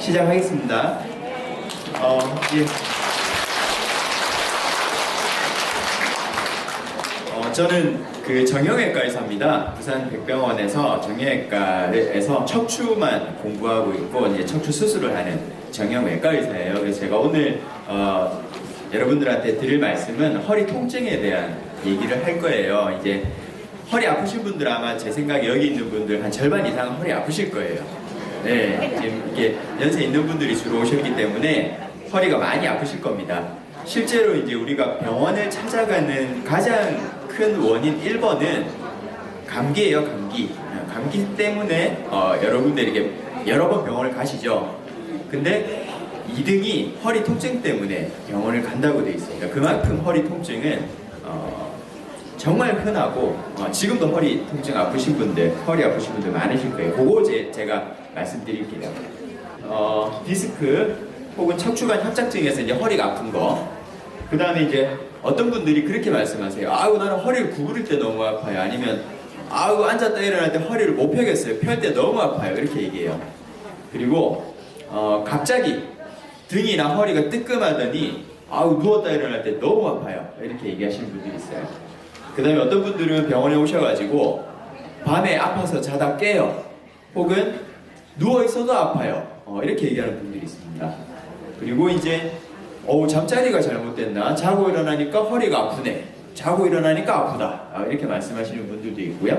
시작하겠습니다. 예. 저는 그 정형외과 의사입니다. 부산 백병원에서 정형외과에서 척추만 공부하고 있고 이제 척추 수술을 하는 정형외과 의사예요. 그래서 제가 오늘 여러분들한테 드릴 말씀은 허리 통증에 대한 얘기를 할 거예요. 이제 허리 아프신 분들 아마 제 생각에 여기 있는 분들 한 절반 이상은 허리 아프실 거예요. 네, 지금 이게 연세 있는 분들이 주로 오셨기 때문에 허리가 많이 아프실 겁니다. 실제로 이제 우리가 병원을 찾아가는 가장 큰 원인 1번은 감기예요, 감기. 감기 때문에 여러분들이 이렇게 여러 번 병원을 가시죠. 근데 2등이 허리 통증 때문에 병원을 간다고 되어 있습니다. 그만큼 허리 통증은 정말 흔하고 지금도 허리 통증 아프신 분들, 허리 아프신 분들 많으실 거예요. 그거 제가 말씀드릴게요. 디스크 혹은 척추관 협착증에서 이제 허리가 아픈 거. 그 다음에 이제 어떤 분들이 그렇게 말씀하세요. 아우 나는 허리를 구부릴 때 너무 아파요. 아니면 아우 앉았다 일어날 때 허리를 못 펴겠어요. 펼 때 너무 아파요. 이렇게 얘기해요. 그리고 갑자기 등이나 허리가 뜨끔하더니 아우 누웠다 일어날 때 너무 아파요. 이렇게 얘기하시는 분들이 있어요. 그 다음에 어떤 분들은 병원에 오셔가지고 밤에 아파서 자다 깨요. 혹은 누워있어도 아파요. 이렇게 얘기하는 분들이 있습니다. 그리고 이제 잠자리가 잘못됐나? 자고 일어나니까 허리가 아프네. 자고 일어나니까 아프다. 이렇게 말씀하시는 분들도 있고요.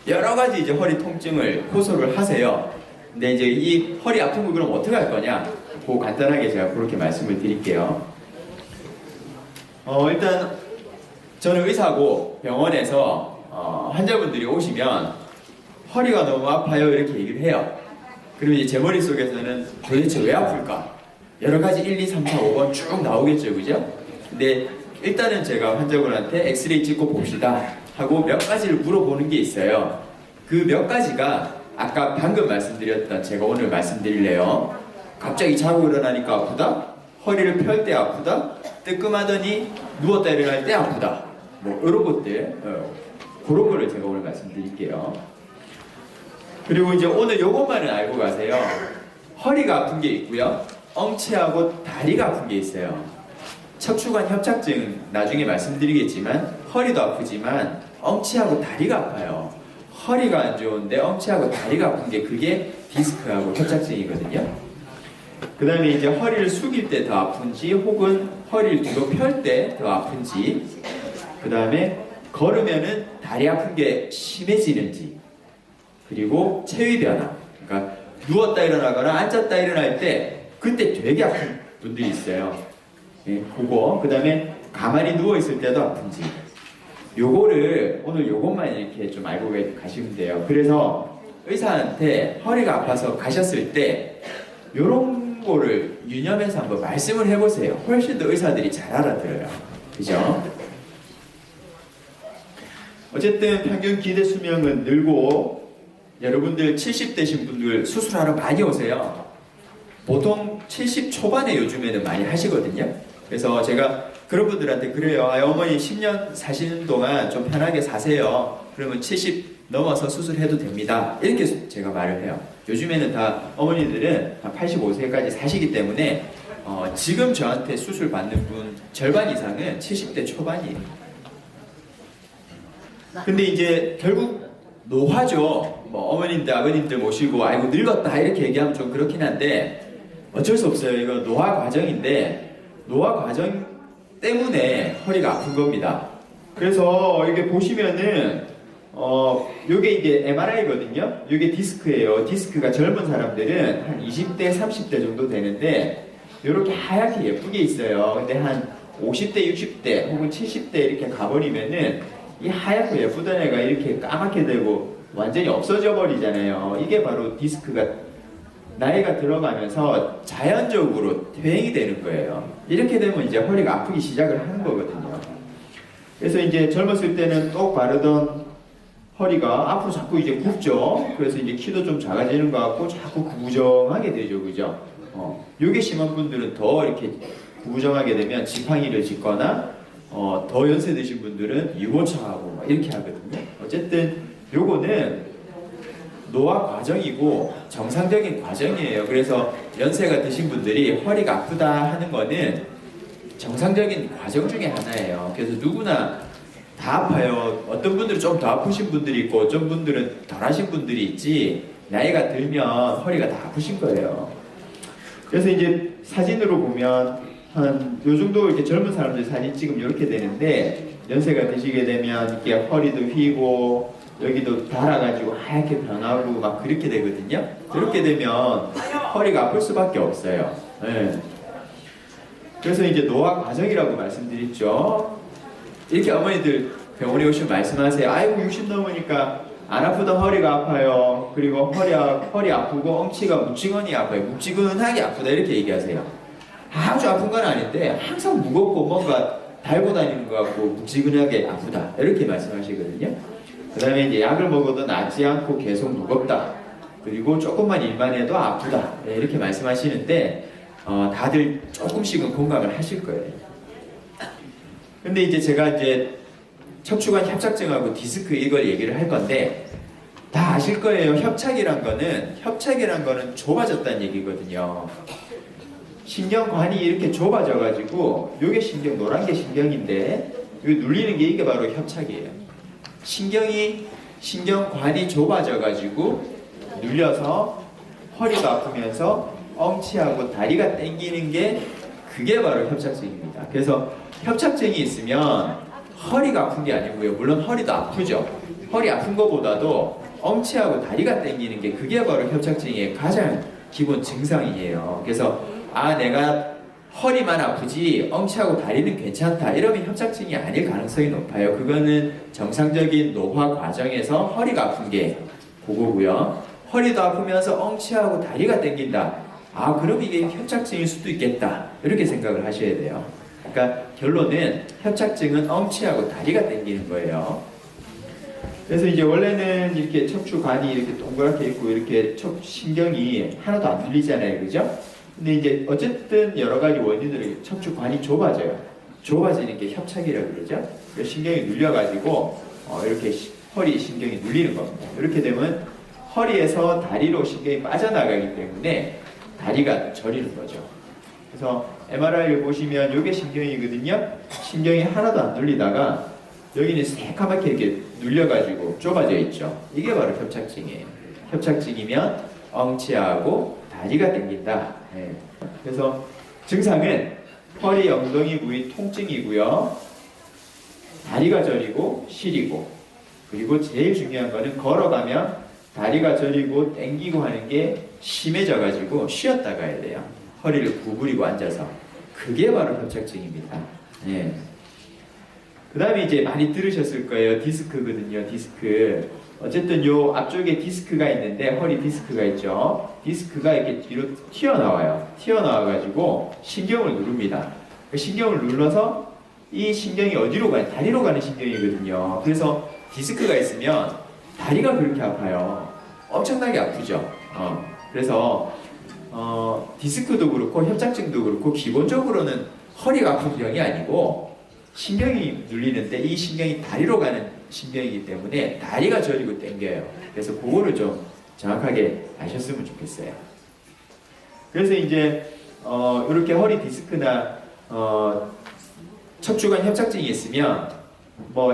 여러 가지 이제 허리 통증을 호소를 하세요. 근데 이제 이 허리 아픈 걸 그럼 어떻게 할 거냐? 그거 간단하게 제가 그렇게 말씀을 드릴게요. 일단 저는 의사고 병원에서 환자분들이 오시면 허리가 너무 아파요 이렇게 얘기를 해요. 그러면 이제 제 머릿속에서는 도대체 왜 아플까? 여러 가지 1, 2, 3, 4, 5번 쭉 나오겠죠, 그죠? 근데 일단은 제가 환자분한테 엑스레이 찍고 봅시다 하고 몇 가지를 물어보는 게 있어요. 그 몇 가지가 아까 방금 말씀드렸던 제가 오늘 말씀드릴래요. 갑자기 자고 일어나니까 아프다? 허리를 펼 때 아프다? 뜨끔하더니 누웠다 일어날 때 아프다? 뭐 이런 것들 그런 거를 제가 오늘 말씀드릴게요. 그리고 이제 오늘 요것만은 알고 가세요. 허리가 아픈 게 있고요. 엉치하고 다리가 아픈 게 있어요. 척추관 협착증 나중에 말씀드리겠지만 허리도 아프지만 엉치하고 다리가 아파요. 허리가 안 좋은데 엉치하고 다리가 아픈 게 그게 디스크하고 협착증이거든요. 그 다음에 이제 허리를 숙일 때 더 아픈지 혹은 허리를 뒤로 펼 때 더 아픈지, 그 다음에 걸으면은 다리 아픈 게 심해지는지, 그리고 체위 변화, 그러니까 누웠다 일어나거나 앉았다 일어날 때 그때 되게 아픈 분들이 있어요. 예, 그거. 그 다음에 가만히 누워있을 때도 아픈지. 요거를 오늘 요것만 이렇게 좀 알고 가시면 돼요. 그래서 의사한테 허리가 아파서 가셨을 때 요런 거를 유념해서 한번 말씀을 해보세요. 훨씬 더 의사들이 잘 알아들어요. 그죠? 어쨌든 평균 기대 수명은 늘고 여러분들 70대신 분들 수술하러 많이 오세요. 보통 70 초반에 요즘에는 많이 하시거든요. 그래서 제가 그런 분들한테 그래요. 어머니 10년 사시는 동안 좀 편하게 사세요. 그러면 70 넘어서 수술해도 됩니다. 이렇게 제가 말을 해요. 요즘에는 다 어머니들은 한 85세까지 사시기 때문에 지금 저한테 수술 받는 분 절반 이상은 70대 초반이에요. 근데 이제 결국 노화죠. 뭐 어머님들 아버님들 모시고 아이고 늙었다 이렇게 얘기하면 좀 그렇긴 한데 어쩔 수 없어요. 이거 노화 과정인데 노화 과정 때문에 허리가 아픈 겁니다. 그래서 이게 보시면은 요게 이제 MRI거든요. 요게 디스크예요. 디스크가 젊은 사람들은 한 20대, 30대 정도 되는데 요렇게 하얗게 예쁘게 있어요. 근데 한 50대, 60대 혹은 70대 이렇게 가버리면은 이 하얗고 예쁘던 애가 이렇게 까맣게 되고 완전히 없어져 버리잖아요. 이게 바로 디스크가 나이가 들어가면서 자연적으로 퇴행이 되는 거예요. 이렇게 되면 이제 허리가 아프기 시작을 하는 거거든요. 그래서 이제 젊었을 때는 똑 바르던 허리가 앞으로 자꾸 이제 굽죠. 그래서 이제 키도 좀 작아지는 것 같고 자꾸 구부정하게 되죠. 그죠? 요게 심한 분들은 더 이렇게 구부정하게 되면 지팡이를 짚거나 더 연세 드신 분들은 유모차하고 이렇게 하거든요. 어쨌든 요거는 노화 과정이고 정상적인 과정이에요. 그래서 연세가 드신 분들이 허리가 아프다 하는 거는 정상적인 과정 중에 하나예요. 그래서 누구나 다 아파요. 어떤 분들은 좀 더 아프신 분들이 있고 어떤 분들은 덜 하신 분들이 있지, 나이가 들면 허리가 다 아프신 거예요. 그래서 이제 사진으로 보면 한 요 정도 이렇게 젊은 사람들 사진 찍으면 이렇게 되는데, 연세가 드시게 되면 이렇게 허리도 휘고 여기도 닳아가지고 하얗게 변하고 막 그렇게 되거든요. 그렇게 되면 허리가 아플 수밖에 없어요. 네. 그래서 이제 노화 과정이라고 말씀드렸죠. 이렇게 어머니들 병원에 오시면 말씀하세요. 아이고 60 넘으니까 안 아프던 허리가 아파요. 그리고 허리 아프고 엉치가 묵직하니 아파요. 묵직하게 아프다 이렇게 얘기하세요. 아주 아픈 건 아닌데 항상 무겁고 뭔가 달고 다니는 것 같고 묵직하게 아프다 이렇게 말씀하시거든요. 그 다음에 이제 약을 먹어도 낫지 않고 계속 무겁다. 그리고 조금만 일만 해도 아프다. 이렇게 말씀하시는데 다들 조금씩은 공감을 하실 거예요. 근데 이제 제가 이제 척추관 협착증하고 디스크 이걸 얘기를 할 건데 다 아실 거예요. 협착이란 거는 좁아졌다는 얘기거든요. 신경관이 이렇게 좁아져 가지고 요게 신경, 노란 게 신경인데 여기 눌리는 게 이게 바로 협착이에요. 신경관이 좁아져 가지고 눌려서 허리가 아프면서 엉치하고 다리가 땡기는 게 그게 바로 협착증입니다. 그래서 협착증이 있으면 허리가 아픈 게 아니고요. 물론 허리도 아프죠. 허리 아픈 것보다도 엉치하고 다리가 땡기는 게 그게 바로 협착증의 가장 기본 증상이에요. 그래서 내가 허리만 아프지 엉치하고 다리는 괜찮다 이러면 협착증이 아닐 가능성이 높아요. 그거는 정상적인 노화 과정에서 허리가 아픈 게 그거고요. 허리도 아프면서 엉치하고 다리가 땡긴다. 그럼 이게 협착증일 수도 있겠다. 이렇게 생각을 하셔야 돼요. 그러니까 결론은 협착증은 엉치하고 다리가 땡기는 거예요. 그래서 이제 원래는 이렇게 척추관이 이렇게 동그랗게 있고 이렇게 신경이 하나도 안 눌리잖아요. 그죠? 근데 이제 어쨌든 여러 가지 원인으로 척추관이 좁아져요. 좁아지는 게 협착이라고 그러죠. 신경이 눌려가지고 이렇게 허리 신경이 눌리는 겁니다. 이렇게 되면 허리에서 다리로 신경이 빠져나가기 때문에 다리가 저리는 거죠. 그래서 MRI를 보시면 이게 신경이거든요. 신경이 하나도 안 눌리다가 여기는 새까맣게 이렇게 눌려가지고 좁아져 있죠. 이게 바로 협착증이에요. 협착증이면 엉치하고 다리가 땡긴다. 그래서 증상은 허리, 엉덩이 부위 통증이고요. 다리가 저리고 시리고, 그리고 제일 중요한 거는 걸어가면 다리가 저리고 땡기고 하는 게 심해져가지고 쉬었다 가야 돼요. 허리를 구부리고 앉아서. 그게 바로 협착증입니다. 그 다음에 이제 많이 들으셨을 거예요. 디스크거든요. 디스크. 어쨌든 요 앞쪽에 디스크가 있는데, 허리 디스크가 있죠. 디스크가 이렇게 뒤로 튀어나와요. 튀어나와가지고 신경을 누릅니다. 그 신경을 눌러서 이 신경이 어디로 가요? 다리로 가는 신경이거든요. 그래서 디스크가 있으면 다리가 그렇게 아파요. 엄청나게 아프죠. 그래서 디스크도 그렇고 협착증도 그렇고 기본적으로는 허리가 아픈 병이 아니고 신경이 눌리는데 이 신경이 다리로 가는 신경이기 때문에 다리가 저리고 땡겨요. 그래서 그거를 좀 정확하게 아셨으면 좋겠어요. 그래서 이제 이렇게 허리 디스크나 척추관 협착증이 있으면 뭐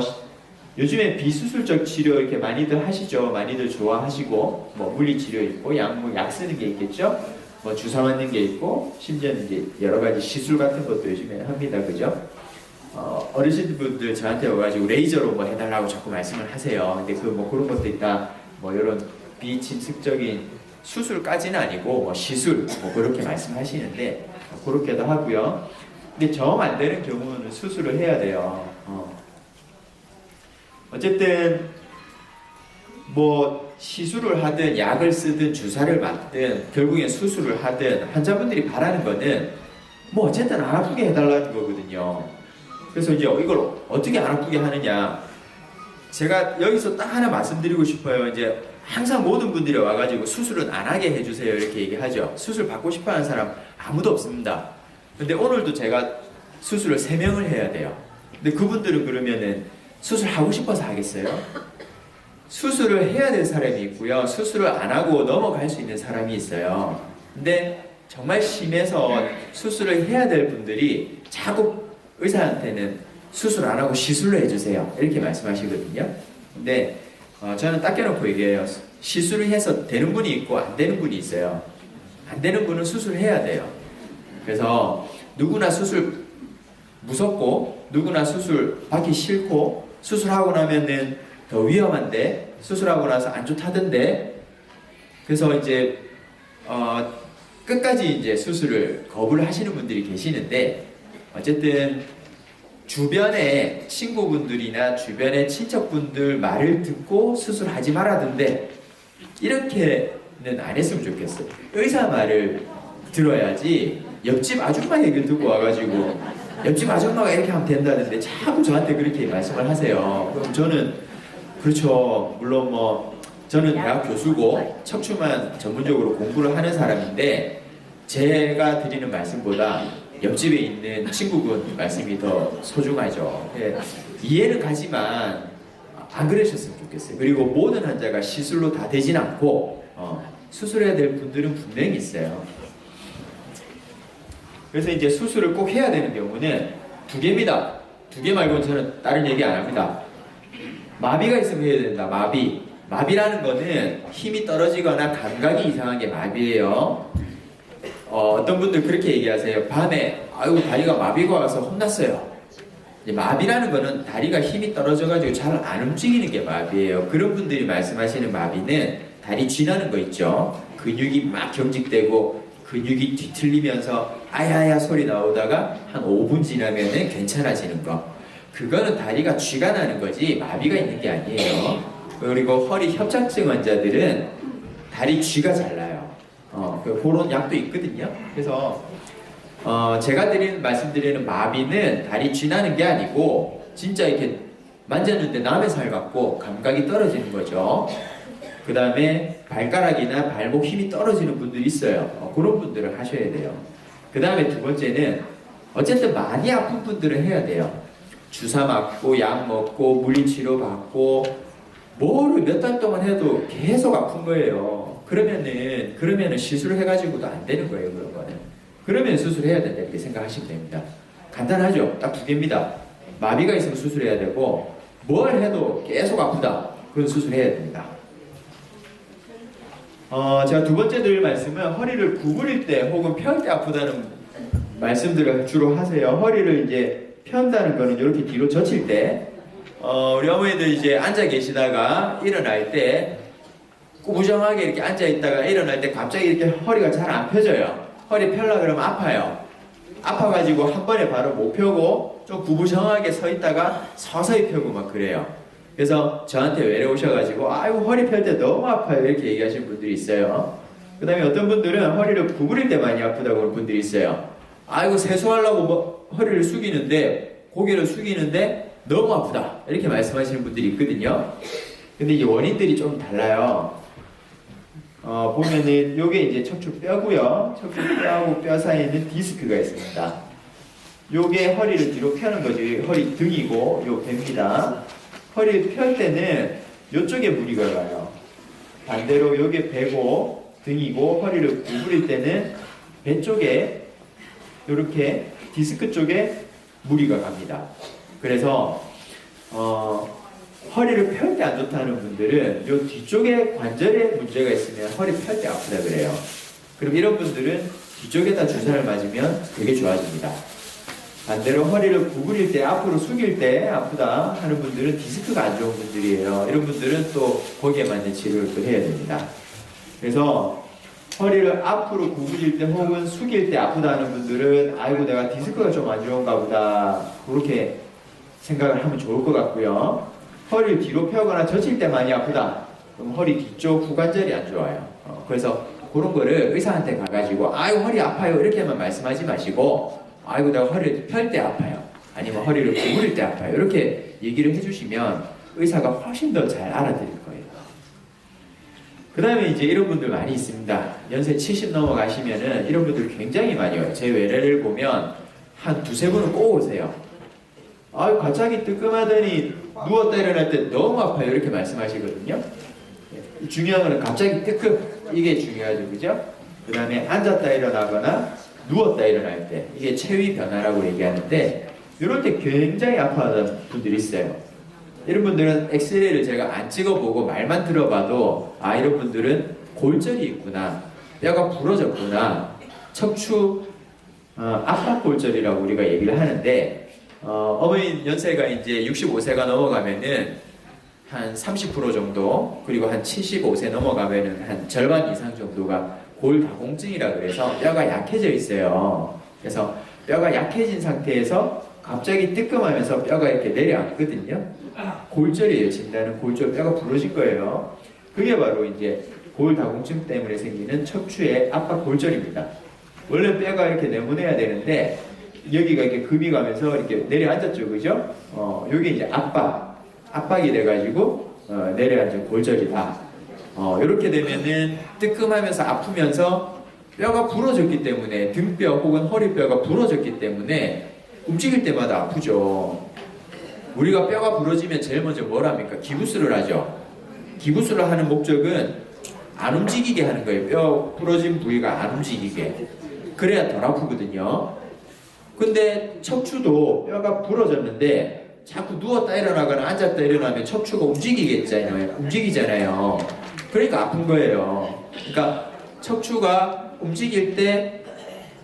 요즘에 비수술적 치료 이렇게 많이들 하시죠. 많이들 좋아하시고 뭐 물리치료 있고 약 쓰는 게 있겠죠. 뭐 주사 맞는 게 있고 심지어는 이제 여러 가지 시술 같은 것도 요즘에 합니다. 그죠? 어르신분들 저한테 와가지고 레이저로 뭐 해달라고 자꾸 말씀을 하세요. 근데 뭐 그런 것도 있다. 뭐 이런 비침습적인 수술까지는 아니고 뭐 시술 뭐 그렇게 말씀하시는데 그렇게도 하고요. 근데 정 안 되는 경우는 수술을 해야 돼요. 어쨌든 뭐 시술을 하든 약을 쓰든 주사를 맞든 결국엔 수술을 하든 환자분들이 바라는 거는 뭐 어쨌든 안 아프게 해달라는 거거든요. 그래서 이제 이걸 어떻게 안 아프게 하느냐, 제가 여기서 딱 하나 말씀드리고 싶어요. 이제 항상 모든 분들이 와가지고 수술은 안 하게 해주세요 이렇게 얘기하죠. 수술 받고 싶어하는 사람 아무도 없습니다. 근데 오늘도 제가 수술을 3명을 해야 돼요. 근데 그분들은 그러면은 수술하고 싶어서 하겠어요? 수술을 해야 될 사람이 있고요. 수술을 안 하고 넘어갈 수 있는 사람이 있어요. 근데 정말 심해서 수술을 해야 될 분들이 자꾸 의사한테는 수술 안 하고 시술로 해주세요. 이렇게 말씀하시거든요. 근데 저는 딱 껴놓고 얘기해요. 시술을 해서 되는 분이 있고 안 되는 분이 있어요. 안 되는 분은 수술해야 돼요. 그래서 누구나 수술 무섭고 누구나 수술 받기 싫고 수술하고 나면은 더 위험한데 수술하고 나서 안 좋다던데 그래서 이제 끝까지 이제 수술을 거부를 하시는 분들이 계시는데 어쨌든 주변의 친구분들이나 주변의 친척분들 말을 듣고 수술하지 말아던데 이렇게는 안 했으면 좋겠어요. 의사 말을 들어야지 옆집 아줌마 얘기를 듣고 와가지고 옆집 아줌마가 이렇게 하면 된다는데 자꾸 저한테 그렇게 말씀을 하세요. 그럼 저는 그렇죠. 물론 뭐 저는 대학 교수고 척추만 전문적으로 공부를 하는 사람인데 제가 드리는 말씀보다 옆집에 있는 친구분 말씀이 더 소중하죠. 예, 이해는 가지만 안 그러셨으면 좋겠어요. 그리고 모든 환자가 시술로 다 되진 않고 수술해야 될 분들은 분명히 있어요. 그래서 이제 수술을 꼭 해야 되는 경우는 두 개입니다. 두 개 말고는 저는 다른 얘기 안 합니다. 마비가 있으면 해야 된다. 마비라는 거는 힘이 떨어지거나 감각이 이상한 게 마비예요. 어떤 분들 그렇게 얘기하세요. 밤에 아이고 다리가 마비가 와서 혼났어요. 이제 마비라는 거는 다리가 힘이 떨어져가지고 잘 안 움직이는 게 마비예요. 그런 분들이 말씀하시는 마비는 다리 쥐나는 거 있죠. 근육이 막 경직되고 근육이 뒤틀리면서 아야야 소리 나오다가 한 5분 지나면은 괜찮아지는 거. 그거는 다리가 쥐가 나는 거지 마비가 있는 게 아니에요. 그리고 허리 협착증 환자들은 다리 쥐가 잘 나요. 그런 약도 있거든요. 그래서 제가 말씀드리는 마비는 다리 쥐나는 게 아니고 진짜 이렇게 만졌는데 남의 살 같고 감각이 떨어지는 거죠. 그 다음에 발가락이나 발목 힘이 떨어지는 분들이 있어요. 그런 분들을 하셔야 돼요. 그 다음에 두 번째는 어쨌든 많이 아픈 분들은 해야 돼요. 주사 맞고 약 먹고 물리치료 받고 뭐를 몇 달 동안 해도 계속 아픈 거예요. 그러면은 시술을 해가지고도 안 되는 거예요. 그런 거는. 그러면 수술해야 된다 이렇게 생각하시면 됩니다. 간단하죠? 딱 두 개입니다. 마비가 있으면 수술해야 되고 뭘 해도 계속 아프다. 그건 수술해야 됩니다. 제가 두 번째 드릴 말씀은 허리를 구부릴 때 혹은 펼 때 아프다는 말씀들을 주로 하세요. 허리를 이제 편다는 거는 이렇게 뒤로 젖힐 때 우리 어머니들 이제 앉아 계시다가 일어날 때 꾸부정하게 이렇게 앉아 있다가 일어날 때 갑자기 이렇게 허리가 잘 안 펴져요. 허리 펴려 그러면 아파요. 아파가지고 한 번에 바로 못 펴고 좀 구부정하게 서 있다가 서서히 펴고 막 그래요. 그래서 저한테 외래오셔가지고 아이고 허리 펼 때 너무 아파요 이렇게 얘기하시는 분들이 있어요. 그 다음에 어떤 분들은 허리를 구부릴 때 많이 아프다고 하는 분들이 있어요. 아이고 세수하려고 뭐 허리를 숙이는데 고개를 숙이는데 너무 아프다 이렇게 말씀하시는 분들이 있거든요. 근데 이 원인들이 좀 달라요. 보면은 요게 이제 척추뼈고요. 척추뼈하고 뼈 사이에는 디스크가 있습니다. 요게 허리를 뒤로 펴는 거지. 허리 등이고 요 배입니다. 허리를 펼 때는 요쪽에 무리가 가요. 반대로 요게 배고 등이고 허리를 구부릴 때는 배 쪽에 요렇게 디스크 쪽에 무리가 갑니다. 그래서 허리를 펼 때 안 좋다는 분들은 요 뒤쪽에 관절에 문제가 있으면 허리 펼 때 아프다 그래요. 그럼 이런 분들은 뒤쪽에다 주사를 맞으면 되게 좋아집니다. 반대로 허리를 구부릴 때 앞으로 숙일 때 아프다 하는 분들은 디스크가 안 좋은 분들이에요. 이런 분들은 또 거기에 맞는 치료를 또 해야 됩니다. 그래서 허리를 앞으로 구부릴 때 혹은 숙일 때 아프다 하는 분들은 아이고 내가 디스크가 좀 안 좋은가 보다 그렇게 생각을 하면 좋을 것 같고요. 허리를 뒤로 펴거나 젖힐 때 많이 아프다. 그럼 허리 뒤쪽 후관절이 안 좋아요. 그래서 그런 거를 의사한테 가가지고 아이고 허리 아파요 이렇게만 말씀하지 마시고 아이고 내가 허리를 펼 때 아파요. 아니면 허리를 구부릴 때 아파요. 이렇게 얘기를 해주시면 의사가 훨씬 더 잘 알아들을 거예요. 그 다음에 이제 이런 분들 많이 있습니다. 연세 70 넘어가시면은 이런 분들 굉장히 많이 와요. 제 외래를 보면 한 두세 분은 꼭 오세요. 아유 갑자기 뜨끔하더니 누웠다 일어날 때 너무 아파요 이렇게 말씀하시거든요. 중요한 거는 갑자기 뜨끔 이게 중요하죠, 그죠? 그 다음에 앉았다 일어나거나 누웠다 일어날 때, 이게 체위 변화라고 얘기하는데, 이럴 때 굉장히 아파하는 분들이 있어요. 이런 분들은 엑스레이를 제가 안 찍어보고 말만 들어봐도, 아, 이런 분들은 골절이 있구나, 뼈가 부러졌구나, 척추 압박골절이라고 우리가 얘기를 하는데, 어머니 연세가 이제 65세가 넘어가면은 한 30% 정도, 그리고 한 75세 넘어가면은 한 절반 이상 정도가 골다공증이라 그래서 뼈가 약해져 있어요. 그래서 뼈가 약해진 상태에서 갑자기 뜨끔하면서 뼈가 이렇게 내려앉거든요. 골절이에요. 진단은 골절, 뼈가 부러진 거예요. 그게 바로 이제 골다공증 때문에 생기는 척추의 압박 골절입니다. 원래 뼈가 이렇게 내보내야 되는데 여기가 이렇게 금이 가면서 이렇게 내려앉았죠, 그죠? 여기 이제 압박이 돼가지고 내려앉은 골절이다. 이렇게 되면은 뜨끔하면서 아프면서 뼈가 부러졌기 때문에, 등뼈 혹은 허리뼈가 부러졌기 때문에 움직일 때마다 아프죠. 우리가 뼈가 부러지면 제일 먼저 뭘 합니까? 기부스를 하죠. 기부스를 하는 목적은 안 움직이게 하는 거예요. 뼈 부러진 부위가 안 움직이게. 그래야 덜 아프거든요. 근데 척추도 뼈가 부러졌는데 자꾸 누웠다 일어나거나 앉았다 일어나면 척추가 움직이잖아요. 그러니까 아픈 거예요. 그러니까 척추가 움직일 때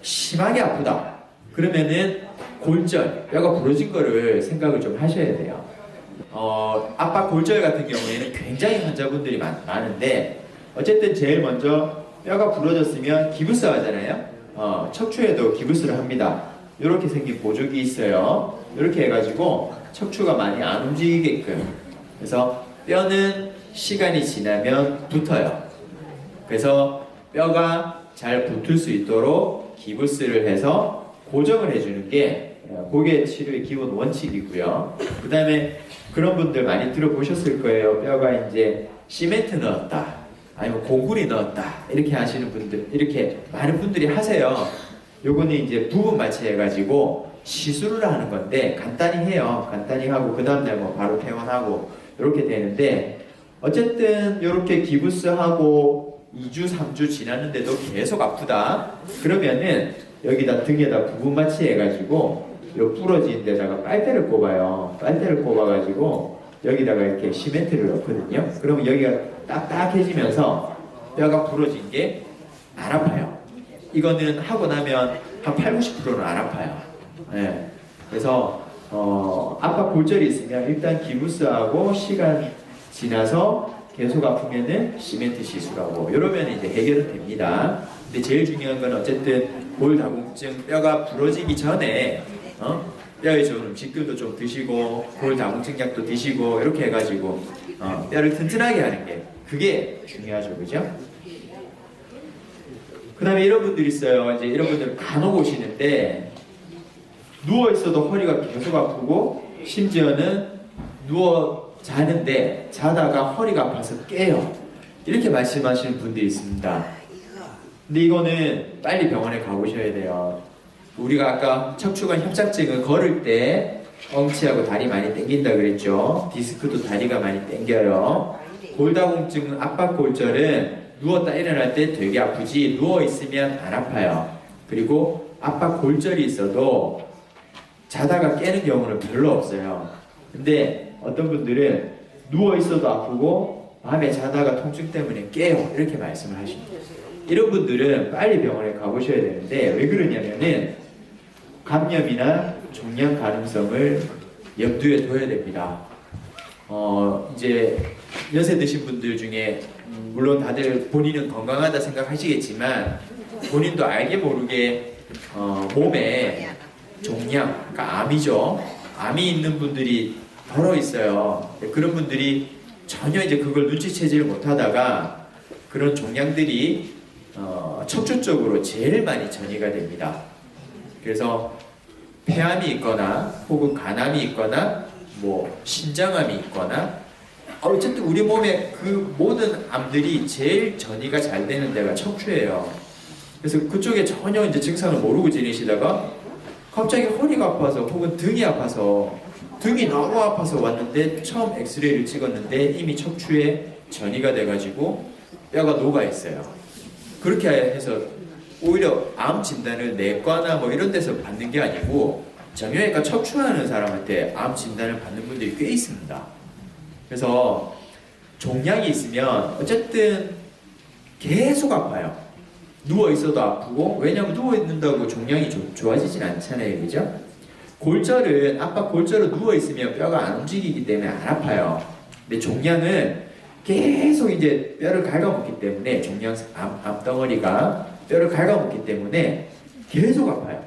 심하게 아프다. 그러면은 골절, 뼈가 부러진 거를 생각을 좀 하셔야 돼요. 압박 골절 같은 경우에는 굉장히 환자분들이 많은데, 어쨌든 제일 먼저 뼈가 부러졌으면 기부스 하잖아요. 척추에도 기부스를 합니다. 이렇게 생긴 보조기 있어요. 이렇게 해가지고 척추가 많이 안 움직이게끔. 그래서 뼈는 시간이 지나면 붙어요. 그래서 뼈가 잘 붙을 수 있도록 기부스를 해서 고정을 해주는 게 고개 치료의 기본 원칙이고요. 그 다음에 그런 분들 많이 들어보셨을 거예요. 뼈가 이제 시멘트 넣었다, 아니면 공구리 넣었다, 이렇게 하시는 분들, 이렇게 많은 분들이 하세요. 요거는 이제 부분 마취해가지고 시술을 하는 건데, 간단히 해요. 간단히 하고 그 다음날 뭐 바로 퇴원하고 이렇게 되는데, 어쨌든 이렇게 기부스하고 2주, 3주 지났는데도 계속 아프다. 그러면은 여기다 등에다 부분 마취해가지고 요 부러진 데다가 빨대를 꼽아요. 빨대를 꼽아가지고 여기다가 이렇게 시멘트를 넣거든요. 그러면 여기가 딱딱해지면서 뼈가 부러진 게 안 아파요. 이거는 하고 나면 한 8, 90%는 안 아파요. 네. 그래서 압박 골절이 있으면 일단 기부스하고 시간 지나서 계속 아프면은 시멘트 시술하고 이러면 이제 해결은 됩니다. 근데 제일 중요한 건 어쨌든 골다공증, 뼈가 부러지기 전에 뼈에 좋은 음식들도 좀 드시고 골다공증 약도 드시고 이렇게 해가지고 뼈를 튼튼하게 하는 게, 그게 중요하죠, 그죠? 그 다음에 이런 분들 있어요. 이제 이런 분들 간혹 오시는데, 누워 있어도 허리가 계속 아프고, 심지어는 누워 자는데 자다가 허리가 아파서 깨요. 이렇게 말씀하시는 분들이 있습니다. 근데 이거는 빨리 병원에 가보셔야 돼요. 우리가 아까 척추관 협착증은 걸을 때 엉치하고 다리 많이 당긴다 그랬죠. 디스크도 다리가 많이 당겨요. 골다공증, 압박골절은 누웠다 일어날 때 되게 아프지 누워 있으면 안 아파요. 그리고 압박골절이 있어도 자다가 깨는 경우는 별로 없어요. 근데 어떤 분들은 누워 있어도 아프고 밤에 자다가 통증 때문에 깨요, 이렇게 말씀을 하십니다. 이런 분들은 빨리 병원에 가보셔야 되는데, 왜 그러냐면은 감염이나 종양 가능성을 염두에 둬야 됩니다. 이제 연세 드신 분들 중에 물론 다들 본인은 건강하다 생각하시겠지만, 본인도 알게 모르게 몸에 종양, 그러니까 암이죠. 암이 있는 분들이 덜어 있어요. 그런 분들이 전혀 이제 그걸 눈치채지를 못하다가 그런 종양들이 척추 쪽으로 제일 많이 전이가 됩니다. 그래서 폐암이 있거나 혹은 간암이 있거나 뭐 신장암이 있거나, 어쨌든 우리 몸의 그 모든 암들이 제일 전이가 잘 되는 데가 척추예요. 그래서 그쪽에 전혀 이제 증상을 모르고 지내시다가 갑자기 허리가 아파서 혹은 등이 아파서, 등이 너무 아파서 왔는데 처음 엑스레이를 찍었는데 이미 척추에 전이가 돼가지고 뼈가 녹아 있어요. 그렇게 해서 오히려 암 진단을 내과나 뭐 이런 데서 받는 게 아니고 정형외과 척추하는 사람한테 암 진단을 받는 분들이 꽤 있습니다. 그래서 종양이 있으면 어쨌든 계속 아파요. 누워 있어도 아프고, 왜냐면 누워 있는다고 종양이 좋아지진 않잖아요, 그죠? 골절은 압박 골절은 누워 있으면 뼈가 안 움직이기 때문에 안 아파요. 근데 종양은 계속 이제 뼈를 갉아먹기 때문에 종양 암덩어리가 뼈를 갉아먹기 때문에 계속 아파요.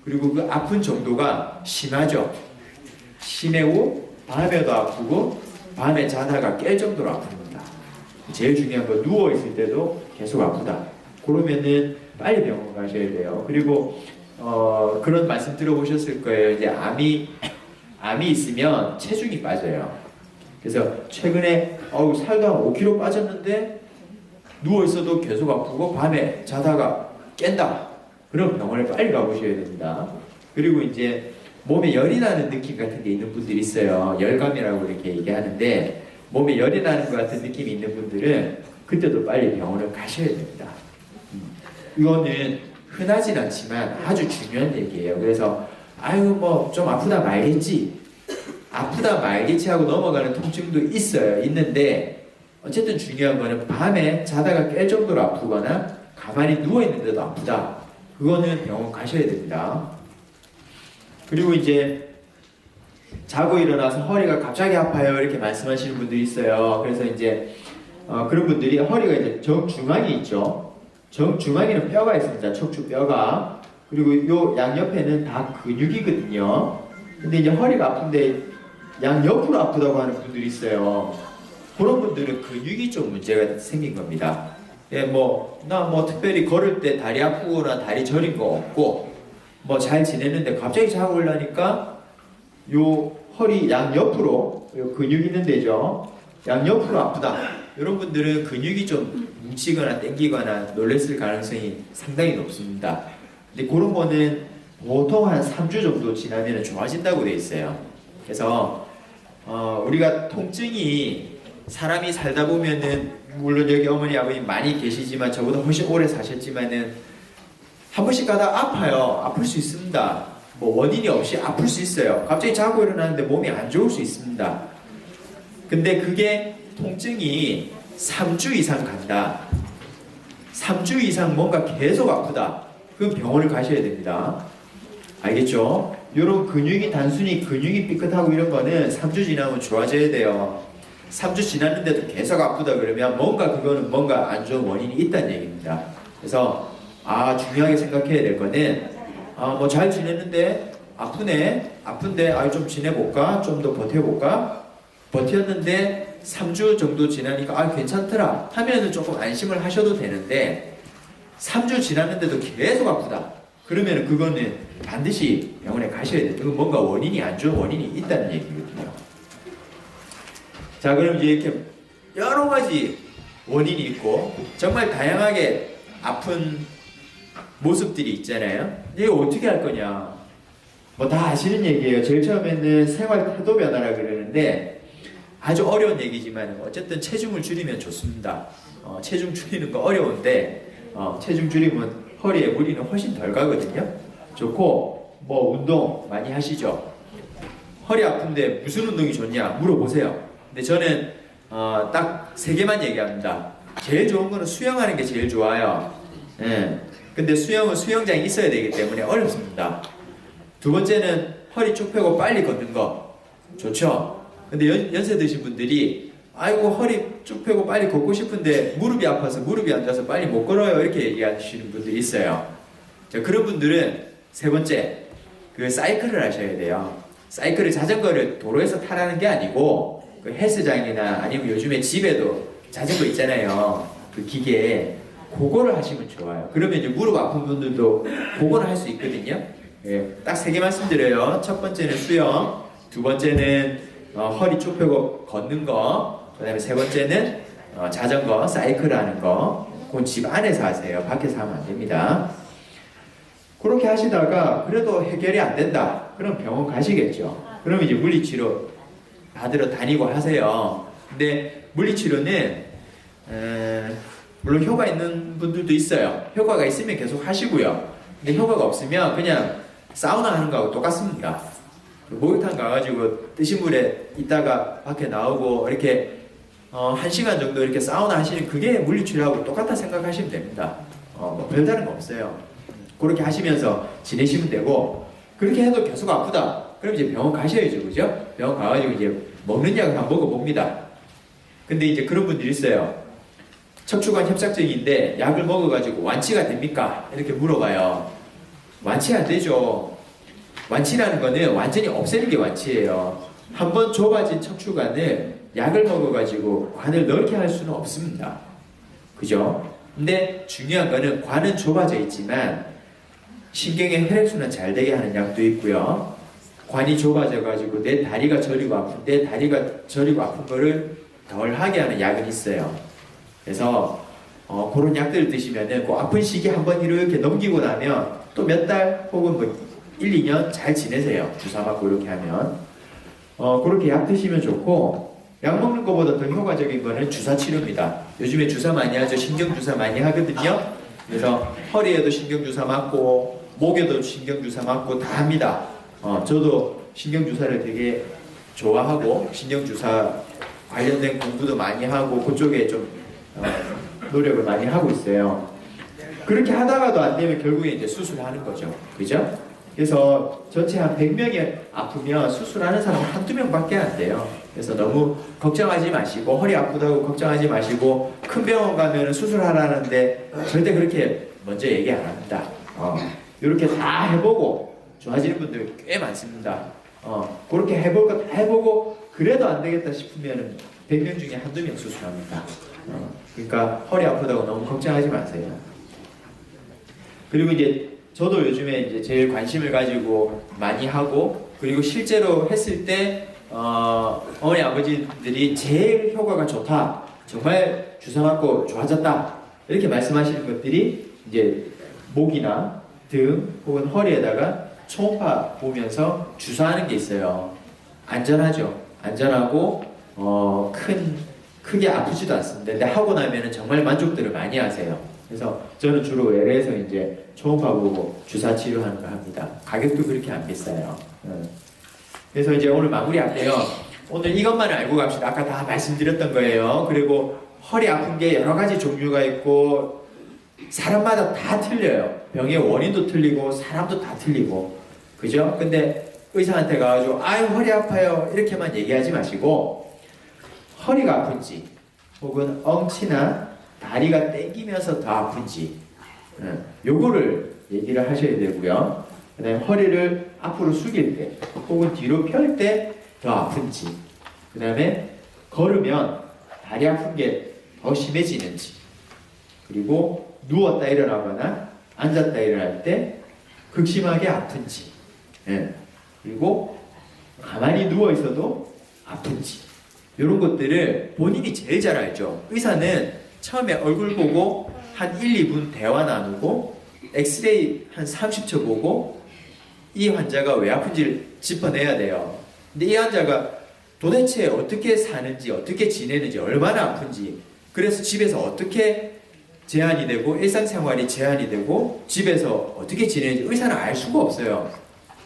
그리고 그 아픈 정도가 심하죠. 심하고 밤에도 아프고 밤에 자다가 깰 정도로 아픕니다. 제일 중요한 건 누워 있을 때도 계속 아프다. 그러면은 빨리 병원 가셔야 돼요. 그리고 그런 말씀 들어보셨을 거예요. 이제 암이 있으면 체중이 빠져요. 그래서 최근에 살도 한 5kg 빠졌는데 누워 있어도 계속 아프고 밤에 자다가 깬다. 그럼 병원에 빨리 가보셔야 됩니다. 그리고 이제 몸에 열이 나는 느낌 같은 게 있는 분들이 있어요. 열감이라고 이렇게 얘기하는데 몸에 열이 나는 것 같은 느낌이 있는 분들은 그때도 빨리 병원을 가셔야 됩니다. 이거는 흔하진 않지만 아주 중요한 얘기예요. 그래서 아유 뭐 좀 아프다 말겠지, 아프다 말겠지 하고 넘어가는 통증도 있는데 어쨌든 중요한 거는 밤에 자다가 깰 정도로 아프거나 가만히 누워있는데도 아프다. 그거는 병원 가셔야 됩니다. 그리고 이제 자고 일어나서 허리가 갑자기 아파요 이렇게 말씀하시는 분들이 있어요. 그래서 이제 그런 분들이 허리가 이제 정중앙이 있죠. 정중앙에는 뼈가 있습니다. 척추뼈가. 그리고 요 양옆에는 다 근육이거든요. 근데 이제 허리가 아픈데 양옆으로 아프다고 하는 분들이 있어요. 그런 분들은 근육이 좀 문제가 생긴 겁니다. 예, 나 특별히 걸을 때 다리 아프거나 다리 저린 거 없고, 잘 지내는데 갑자기 자고 올라니까 요 허리 양옆으로, 요 근육 있는 데죠. 양옆으로 아프다. 이런 분들은 근육이 좀 뭉치거나 땡기거나 놀랬을 가능성이 상당히 높습니다. 근데 그런 거는 보통 한 3주 정도 지나면 좋아진다고 돼 있어요. 그래서 우리가 통증이 사람이 살다 보면은 물론 여기 어머니 아버님 많이 계시지만 저보다 훨씬 오래 사셨지만은 한 번씩 가다 아파요. 아플 수 있습니다. 원인이 없이 아플 수 있어요. 갑자기 자고 일어나는데 몸이 안 좋을 수 있습니다. 근데 그게 통증이 3주 이상 간다. 3주 이상 뭔가 계속 아프다. 그럼 병원을 가셔야 됩니다. 알겠죠? 이런 근육이 단순히 근육이 삐끗하고 이런 거는 3주 지나면 좋아져야 돼요. 3주 지났는데도 계속 아프다 그러면 그거는 뭔가 안 좋은 원인이 있다는 얘기입니다. 그래서 중요하게 생각해야 될 거는 잘 지냈는데 아픈데 좀 지내볼까? 좀 더 버텨볼까? 버텼는데 3주 정도 지나니까 괜찮더라 하면은 조금 안심을 하셔도 되는데 3주 지났는데도 계속 아프다. 그러면 그거는 반드시 병원에 가셔야 돼요. 그건 뭔가 원인이 안 좋은 원인이 있다는 얘기거든요. 자, 그럼 이제 이렇게 여러 가지 원인이 있고 정말 다양하게 아픈 모습들이 있잖아요. 이거 어떻게 할 거냐? 다 아시는 얘기예요. 제일 처음에는 생활 태도 변화라 그러는데 아주 어려운 얘기지만 어쨌든 체중을 줄이면 좋습니다. 체중 줄이는 거 어려운데 체중 줄이면 허리에 무리는 훨씬 덜 가거든요. 좋고 운동 많이 하시죠. 허리 아픈데 무슨 운동이 좋냐 물어보세요. 근데 저는 딱 3개만 얘기합니다. 제일 좋은 거는 수영하는 게 제일 좋아요. 예. 근데 수영은 수영장이 있어야 되기 때문에 어렵습니다. 2번째는 허리 쭉 펴고 빨리 걷는 거 좋죠. 근데 연세 드신 분들이 허리 쭉 펴고 빨리 걷고 싶은데 무릎이 아파서 무릎이 안 좋아서 빨리 못 걸어요 이렇게 얘기하시는 분들이 있어요. 자, 그런 분들은 3번째 그 사이클을 하셔야 돼요. 사이클을 자전거를 도로에서 타라는 게 아니고 그 헬스장이나 아니면 요즘에 집에도 자전거 있잖아요. 그 기계 그거를 하시면 좋아요. 그러면 이제 무릎 아픈 분들도 그거를 할 수 있거든요. 예, 딱 3개 말씀드려요. 첫 번째는 수영, 2번째는 허리 쭉 펴고 걷는 거, 그 다음에 3번째는 자전거, 사이클 하는 거. 그건 집 안에서 하세요. 밖에서 하면 안 됩니다. 그렇게 하시다가 그래도 해결이 안 된다. 그럼 병원 가시겠죠. 그러면 이제 물리치료 받으러 다니고 하세요. 근데 물리치료는 물론 효과 있는 분들도 있어요. 효과가 있으면 계속 하시고요. 근데 효과가 없으면 그냥 사우나 하는 거하고 똑같습니다. 목욕탕 가가지고 뜨신 물에 있다가 밖에 나오고 이렇게 1시간 정도 이렇게 사우나 하시는 그게 물리치료하고 똑같다 생각하시면 됩니다. 뭐 별다른 거 없어요. 그렇게 하시면서 지내시면 되고, 그렇게 해도 계속 아프다. 그럼 이제 병원 가셔야죠. 그죠? 병원 가가지고 이제 먹는 약을 한번 먹어봅니다. 근데 이제 그런 분들이 있어요. 척추관 협착증인데 약을 먹어가지고 완치가 됩니까? 이렇게 물어봐요. 완치 안 되죠. 완치라는 거는 완전히 없애는 게 완치예요. 한번 좁아진 척추관을 약을 먹어가지고 관을 넓게 할 수는 없습니다. 그죠? 근데 중요한 거는 관은 좁아져 있지만 신경의 혈액순환 잘 되게 하는 약도 있고요. 관이 좁아져가지고 내 다리가 저리고 아픈데 다리가 저리고 아픈 거를 덜 하게 하는 약은 있어요. 그래서 그런 약들을 드시면은 그 아픈 시기 한번 이렇게 넘기고 나면 또 몇 달 혹은 뭐 1, 2년 잘 지내세요. 주사 맞고 이렇게 하면. 그렇게 약 드시면 좋고, 약 먹는 것보다 더 효과적인 거는 주사 치료입니다. 요즘에 주사 많이 하죠. 신경 주사 많이 하거든요. 그래서 허리에도 신경 주사 맞고 목에도 신경 주사 맞고 다 합니다. 저도 신경 주사를 되게 좋아하고 신경 주사 관련된 공부도 많이 하고 그쪽에 좀 노력을 많이 하고 있어요. 그렇게 하다가도 안 되면 결국에 이제 수술하는 거죠. 그죠? 그래서 전체 한 100명이 아프면 수술하는 사람은 한두 명밖에 안 돼요. 그래서 너무 걱정하지 마시고, 허리 아프다고 걱정하지 마시고, 큰 병원 가면 수술하라는데 절대 그렇게 먼저 얘기 안 합니다. 이렇게 다 해보고 좋아지는 분들 꽤 많습니다. 그렇게 해볼 거 다 해보고 그래도 안 되겠다 싶으면 100명 중에 한두 명 수술합니다. 그러니까 허리 아프다고 너무 걱정하지 마세요. 그리고 이제 저도 요즘에 이제 제일 관심을 가지고 많이 하고, 그리고 실제로 했을 때 어머니 아버지들이 제일 효과가 좋다, 정말 주사 맞고 좋아졌다 이렇게 말씀하시는 것들이 이제 목이나 등 혹은 허리에다가 초음파 보면서 주사하는 게 있어요. 안전하죠. 안전하고 크게 아프지도 않습니다. 근데 하고 나면은 정말 만족들을 많이 하세요. 그래서 저는 주로 LA에서 이제 초음파 보고 주사 치료하는 거 합니다. 가격도 그렇게 안 비싸요. 그래서 이제 오늘 마무리할게요. 오늘 이것만 알고 갑시다. 아까 다 말씀드렸던 거예요. 그리고 허리 아픈 게 여러 가지 종류가 있고 사람마다 다 틀려요. 병의 원인도 틀리고 사람도 다 틀리고, 그죠? 근데 의사한테 가가지고 아유 허리 아파요 이렇게만 얘기하지 마시고, 허리가 아픈지 혹은 엉치나 다리가 땡기면서 더 아픈지 요거를 얘기를 하셔야 되고요. 그 다음에 허리를 앞으로 숙일 때 혹은 뒤로 펼 때 더 아픈지, 그 다음에 걸으면 다리 아픈 게 더 심해지는지, 그리고 누웠다 일어나거나 앉았다 일어날 때 극심하게 아픈지, 그리고 가만히 누워 있어도 아픈지, 이런 것들을 본인이 제일 잘 알죠. 의사는 처음에 얼굴 보고 한 1, 2분 대화 나누고 엑스레이 한 30초 보고 이 환자가 왜 아픈지를 짚어내야 돼요. 근데 이 환자가 도대체 어떻게 사는지, 어떻게 지내는지, 얼마나 아픈지, 그래서 집에서 어떻게 제한이 되고 일상생활이 제한이 되고 집에서 어떻게 지내는지 의사는 알 수가 없어요.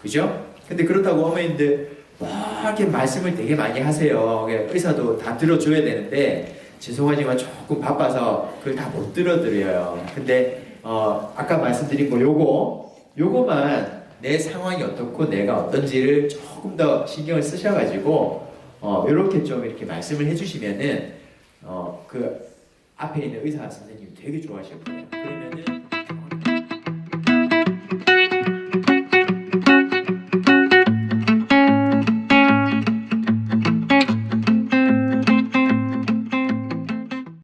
그죠? 근데 그렇다고 어머님들 막 이렇게 말씀을 되게 많이 하세요. 의사도 다 들어줘야 되는데 죄송하지만 조금 바빠서 그걸 다 못 들어드려요. 근데 아까 말씀드린 거 요거만 내 상황이 어떻고 내가 어떤지를 조금 더 신경을 쓰셔가지고 이렇게 좀 이렇게 말씀을 해주시면은 그 앞에 있는 의사 선생님이 되게 좋아하실 거예요. 그러면은